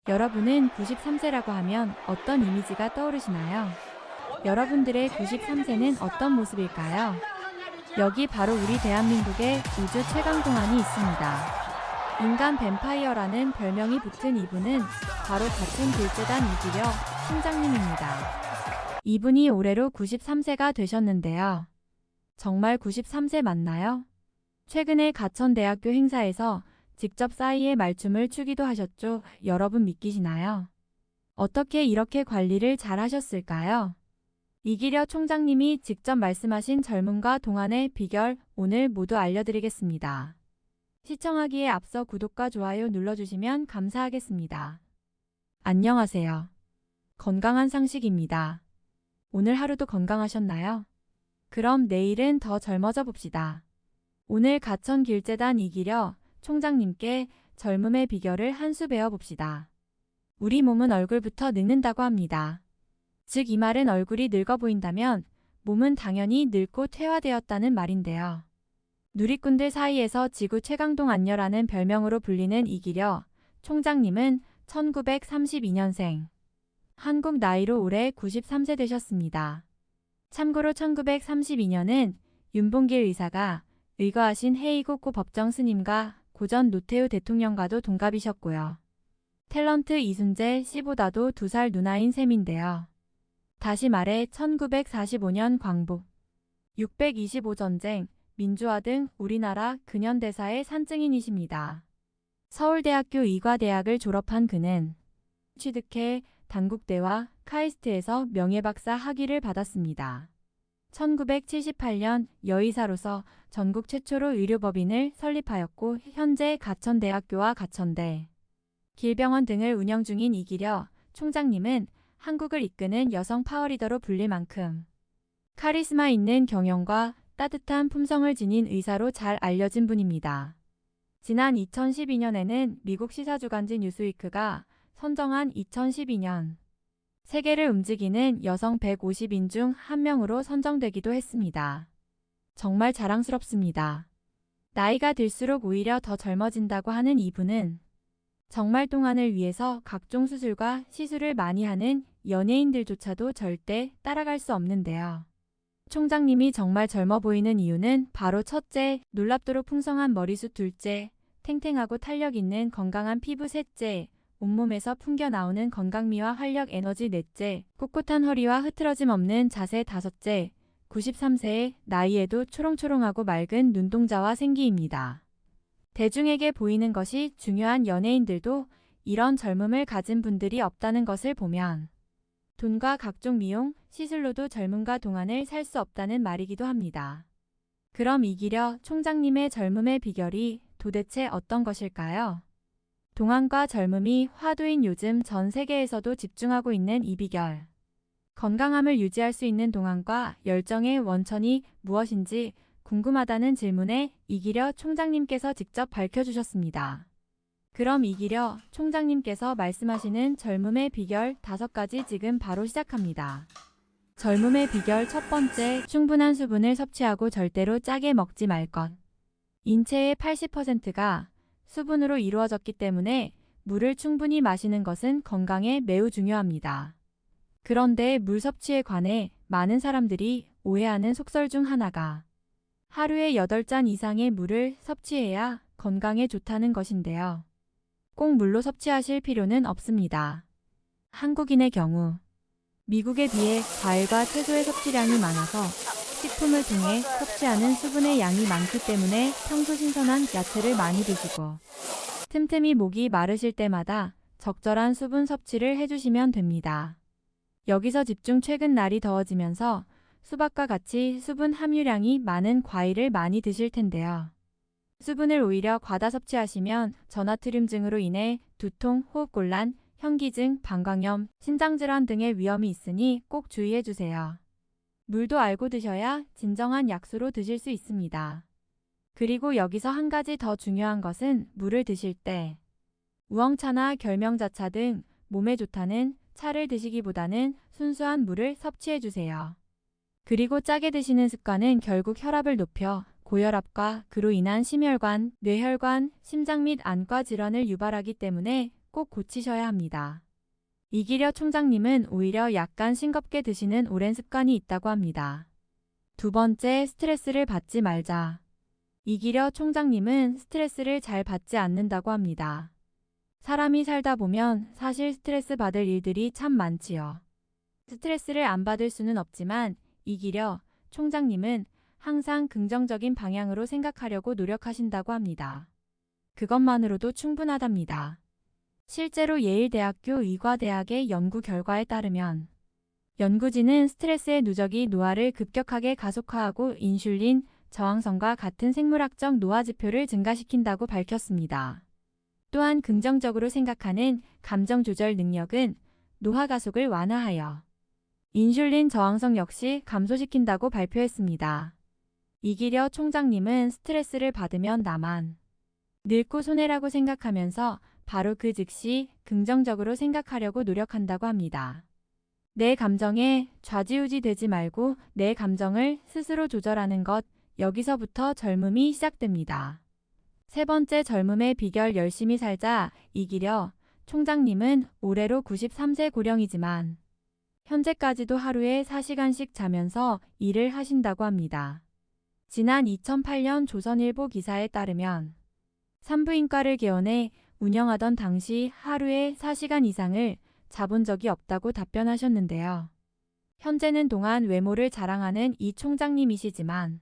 여러분은 93세라고 하면 어떤 이미지가 떠오르시나요? 여러분들의 93세는 어떤 모습일까요? 여기 바로 우리 대한민국의 우주 최강 동안이 있습니다. 인간 뱀파이어라는 별명이 붙은 이분은 바로 같은 길재단 이기려 총장님입니다. 이분이 올해로 93세가 되셨는데요. 정말 93세 맞나요? 최근에 가천대학교 행사에서 직접 싸이의 말춤을 추기도 하셨죠. 여러분 믿기시나요? 어떻게 이렇게 관리를 잘 하셨을까요? 이기려 총장님이 직접 말씀하신 젊음과 동안의 비결 오늘 모두 알려드리겠습니다. 시청하기에 앞서 구독과 좋아요 눌러주시면 감사하겠습니다. 안녕하세요. 건강한 상식입니다. 오늘 하루도 건강하셨나요? 그럼 내일은 더 젊어져 봅시다. 오늘 가천길재단 이기려 총장님께 젊음의 비결을 한 수 배워봅시다. 우리 몸은 얼굴부터 늙는다고 합니다. 즉 이 말은 얼굴이 늙어 보인다면 몸은 당연히 늙고 퇴화되었다는 말인데요. 누리꾼들 사이에서 지구 최강동 안녀라는 별명으로 불리는 이기려 총장님은 1932년생. 한국 나이로 올해 93세 되셨습니다. 참고로 1932년은 윤봉길 의사가 의거하신 헤이고 법정 스님과 고전 노태우 대통령과도 동갑이셨고요. 탤런트 이순재 씨보다도 2살 누나인 셈인데요. 다시 말해 1945년 광복, 625전쟁, 민주화 등 우리나라 근현대사의 산증인이십니다. 서울대학교 의과대학을 졸업한 그는 취득해 단국대와 카이스트에서 명예박사 학위를 받았습니다. 1978년 여의사로서 전국 최초로 의료법인을 설립하였고 현재 가천대학교와 가천대, 길병원 등을 운영 중인 이기려 총장님은 한국을 이끄는 여성 파워리더로 불릴 만큼 카리스마 있는 경영과 따뜻한 품성을 지닌 의사로 잘 알려진 분입니다. 지난 2012년에는 미국 시사주간지 뉴스위크가 선정한 2012년 세계를 움직이는 여성 150인 중 한 명으로 선정되기도 했습니다. 정말 자랑스럽습니다. 나이가 들수록 오히려 더 젊어진다고 하는 이분은 정말 동안을 위해서 각종 수술과 시술을 많이 하는 연예인들조차도 절대 따라갈 수 없는데요. 총장님이 정말 젊어 보이는 이유는 바로 첫째, 놀랍도록 풍성한 머리숱, 둘째, 탱탱하고 탄력 있는 건강한 피부, 셋째, 온몸에서 풍겨나오는 건강미와 활력 에너지, 넷째, 꼿꼿한 허리와 흐트러짐 없는 자세, 다섯째, 93세의 나이에도 초롱초롱하고 맑은 눈동자와 생기입니다. 대중에게 보이는 것이 중요한 연예인들도 이런 젊음을 가진 분들이 없다는 것을 보면 돈과 각종 미용, 시술로도 젊음과 동안을 살 수 없다는 말이기도 합니다. 그럼 이기려 총장님의 젊음의 비결이 도대체 어떤 것일까요? 동안과 젊음이 화두인 요즘 전 세계에서도 집중하고 있는 이 비결. 건강함을 유지할 수 있는 동안과 열정의 원천이 무엇인지 궁금하다는 질문에 이기려 총장님께서 직접 밝혀주셨습니다. 그럼 이기려 총장님께서 말씀하시는 젊음의 비결 5가지 지금 바로 시작합니다. 젊음의 비결 첫 번째, 충분한 수분을 섭취하고 절대로 짜게 먹지 말 것. 인체의 80%가 수분으로 이루어졌기 때문에 물을 충분히 마시는 것은 건강에 매우 중요합니다. 그런데 물 섭취에 관해 많은 사람들이 오해하는 속설 중 하나가 하루에 8잔 이상의 물을 섭취해야 건강에 좋다는 것인데요. 꼭 물로 섭취하실 필요는 없습니다. 한국인의 경우 미국에 비해 과일과 채소의 섭취량이 많아서 식품을 통해 섭취하는 수분의 양이 많기 때문에 평소 신선한 야채를 많이 드시고 틈틈이 목이 마르실 때마다 적절한 수분 섭취를 해주시면 됩니다. 여기서 집중. 최근 날이 더워지면서 수박과 같이 수분 함유량이 많은 과일을 많이 드실 텐데요. 수분을 오히려 과다 섭취하시면 저나트륨증으로 인해 두통, 호흡곤란, 현기증, 방광염, 신장질환 등의 위험이 있으니 꼭 주의해주세요. 물도 알고 드셔야 진정한 약수로 드실 수 있습니다. 그리고 여기서 한 가지 더 중요한 것은 물을 드실 때 우엉차나 결명자차 등 몸에 좋다는 차를 드시기보다는 순수한 물을 섭취해주세요. 그리고 짜게 드시는 습관은 결국 혈압을 높여 고혈압과 그로 인한 심혈관, 뇌혈관, 심장 및 안과 질환을 유발하기 때문에 꼭 고치셔야 합니다. 이기려 총장님은 오히려 약간 싱겁게 드시는 오랜 습관이 있다고 합니다. 두 번째, 스트레스를 받지 말자. 이기려 총장님은 스트레스를 잘 받지 않는다고 합니다. 사람이 살다 보면 사실 스트레스 받을 일들이 참 많지요. 스트레스를 안 받을 수는 없지만 이기려 총장님은 항상 긍정적인 방향으로 생각하려고 노력하신다고 합니다. 그것만으로도 충분하답니다. 실제로 예일대학교 의과대학의 연구 결과에 따르면 연구진은 스트레스의 누적이 노화를 급격하게 가속화하고 인슐린 저항성과 같은 생물학적 노화 지표를 증가시킨다고 밝혔습니다. 또한 긍정적으로 생각하는 감정 조절 능력은 노화 가속을 완화하여 인슐린 저항성 역시 감소시킨다고 발표했습니다. 이기려 총장님은 스트레스를 받으면 나만 늙고 손해라고 생각하면서 바로 그 즉시 긍정적으로 생각하려고 노력한다고 합니다. 내 감정에 좌지우지 되지 말고 내 감정을 스스로 조절하는 것, 여기서부터 젊음이 시작됩니다. 세 번째, 젊음의 비결. 열심히 살자. 이기려 총장님은 올해로 93세 고령이지만 현재까지도 하루에 4시간씩 자면서 일을 하신다고 합니다. 지난 2008년 조선일보 기사에 따르면 산부인과를 개원해 운영하던 당시 하루에 4시간 이상을 자본 적이 없다고 답변하셨는데요. 현재는 동안 외모를 자랑하는 이 총장님이시지만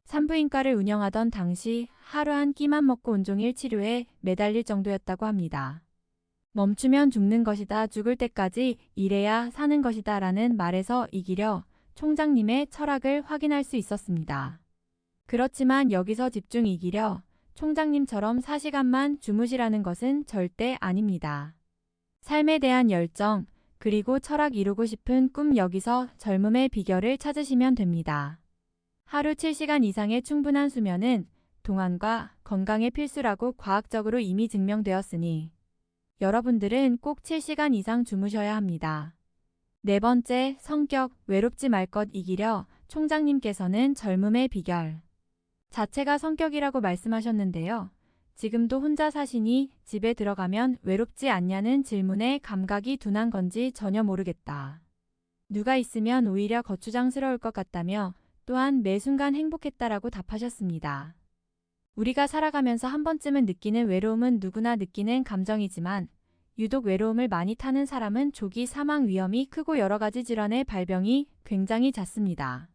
산부인과를 운영하던 당시 하루 한 끼만 먹고 온종일 치료에 매달릴 정도였다고 합니다. 멈추면 죽는 것이다, 죽을 때까지 일해야 사는 것이다 라는 말에서 이기려 총장님의 철학을 확인할 수 있었습니다. 그렇지만 여기서 집중. 이기려 총장님처럼 4시간만 주무시라는 것은 절대 아닙니다. 삶에 대한 열정, 그리고 철학, 이루고 싶은 꿈, 여기서 젊음의 비결을 찾으시면 됩니다. 하루 7시간 이상의 충분한 수면은 동안과 건강에 필수라고 과학적으로 이미 증명되었으니 여러분들은 꼭 7시간 이상 주무셔야 합니다. 네 번째, 성격. 외롭지 말 것. 이기려 총장님께서는 젊음의 비결 자체가 성격이라고 말씀하셨는데요. 지금도 혼자 사시니 집에 들어가면 외롭지 않냐는 질문에 감각이 둔한 건지 전혀 모르겠다. 누가 있으면 오히려 거추장스러울 것 같다며 또한 매 순간 행복했다라고 답하셨습니다. 우리가 살아가면서 한 번쯤은 느끼는 외로움은 누구나 느끼는 감정이지만 유독 외로움을 많이 타는 사람은 조기 사망 위험이 크고 여러 가지 질환의 발병이 굉장히 잦습니다.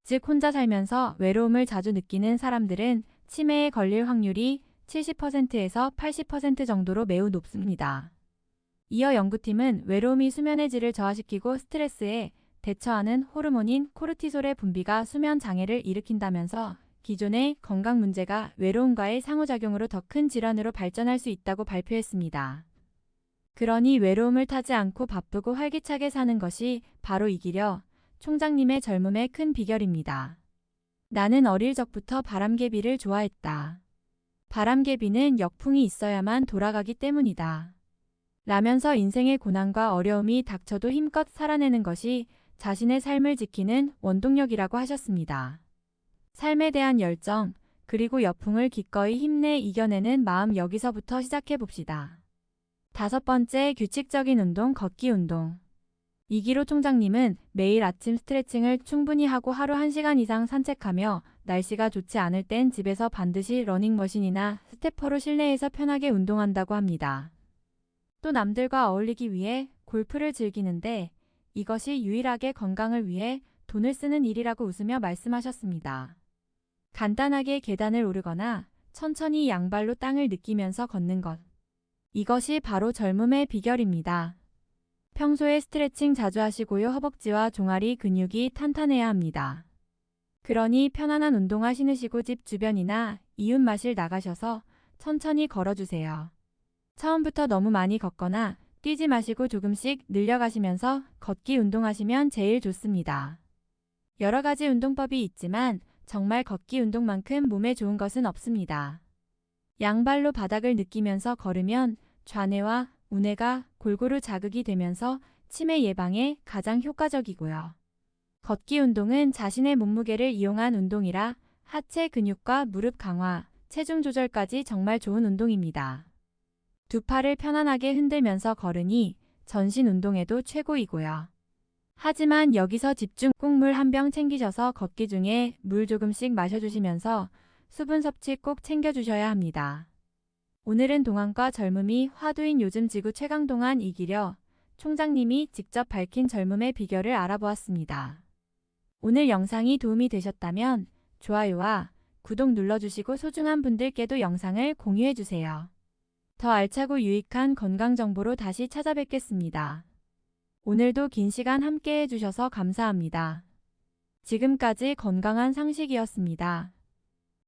즉 혼자 살면서 외로움을 자주 느끼는 사람들은 치매에 걸릴 확률이 70%에서 80% 정도로 매우 높습니다. 이어 연구팀은 외로움이 수면의 질을 저하시키고 스트레스에 대처하는 호르몬인 코르티솔의 분비가 수면 장애를 일으킨다면서 기존의 건강 문제가 외로움과의 상호작용으로 더 큰 질환으로 발전할 수 있다고 발표했습니다. 그러니 외로움을 타지 않고 바쁘고 활기차게 사는 것이 바로 이기려 총장님의 젊음의 큰 비결입니다. 나는 어릴 적부터 바람개비를 좋아했다. 바람개비는 역풍이 있어야만 돌아가기 때문이다. 라면서 인생의 고난과 어려움이 닥쳐도 힘껏 살아내는 것이 자신의 삶을 지키는 원동력이라고 하셨습니다. 삶에 대한 열정, 그리고 역풍을 기꺼이 힘내 이겨내는 마음, 여기서부터 시작해 봅시다. 다섯 번째, 규칙적인 운동. 걷기 운동. 이기려 총장님은 매일 아침 스트레칭을 충분히 하고 하루 1시간 이상 산책하며 날씨가 좋지 않을 땐 집에서 반드시 러닝머신이나 스태퍼로 실내에서 편하게 운동한다고 합니다. 또 남들과 어울리기 위해 골프를 즐기는데 이것이 유일하게 건강을 위해 돈을 쓰는 일이라고 웃으며 말씀하셨습니다. 간단하게 계단을 오르거나 천천히 양발로 땅을 느끼면서 걷는 것. 이것이 바로 젊음의 비결입니다. 평소에 스트레칭 자주 하시고요. 허벅지와 종아리 근육이 탄탄해야 합니다. 그러니 편안한 운동화 신으시고 집 주변이나 이웃 마실 나가셔서 천천히 걸어주세요. 처음부터 너무 많이 걷거나 뛰지 마시고 조금씩 늘려가시면서 걷기 운동하시면 제일 좋습니다. 여러 가지 운동법이 있지만 정말 걷기 운동만큼 몸에 좋은 것은 없습니다. 양발로 바닥을 느끼면서 걸으면 좌뇌와 우뇌가 골고루 자극이 되면서 치매 예방에 가장 효과적이고요. 걷기 운동은 자신의 몸무게를 이용한 운동이라 하체 근육과 무릎 강화, 체중 조절까지 정말 좋은 운동입니다. 두 팔을 편안하게 흔들면서 걸으니 전신 운동에도 최고이고요. 하지만 여기서 집중 꼭 물 한 병 챙기셔서 걷기 중에 물 조금씩 마셔주시면서 수분 섭취 꼭 챙겨주셔야 합니다. 오늘은 동안과 젊음이 화두인 요즘 지구 최강 동안 이기려 총장님이 직접 밝힌 젊음의 비결을 알아보았습니다. 오늘 영상이 도움이 되셨다면 좋아요와 구독 눌러주시고 소중한 분들께도 영상을 공유해주세요. 더 알차고 유익한 건강 정보로 다시 찾아뵙겠습니다. 오늘도 긴 시간 함께 해주셔서 감사합니다. 지금까지 건강한 상식이었습니다.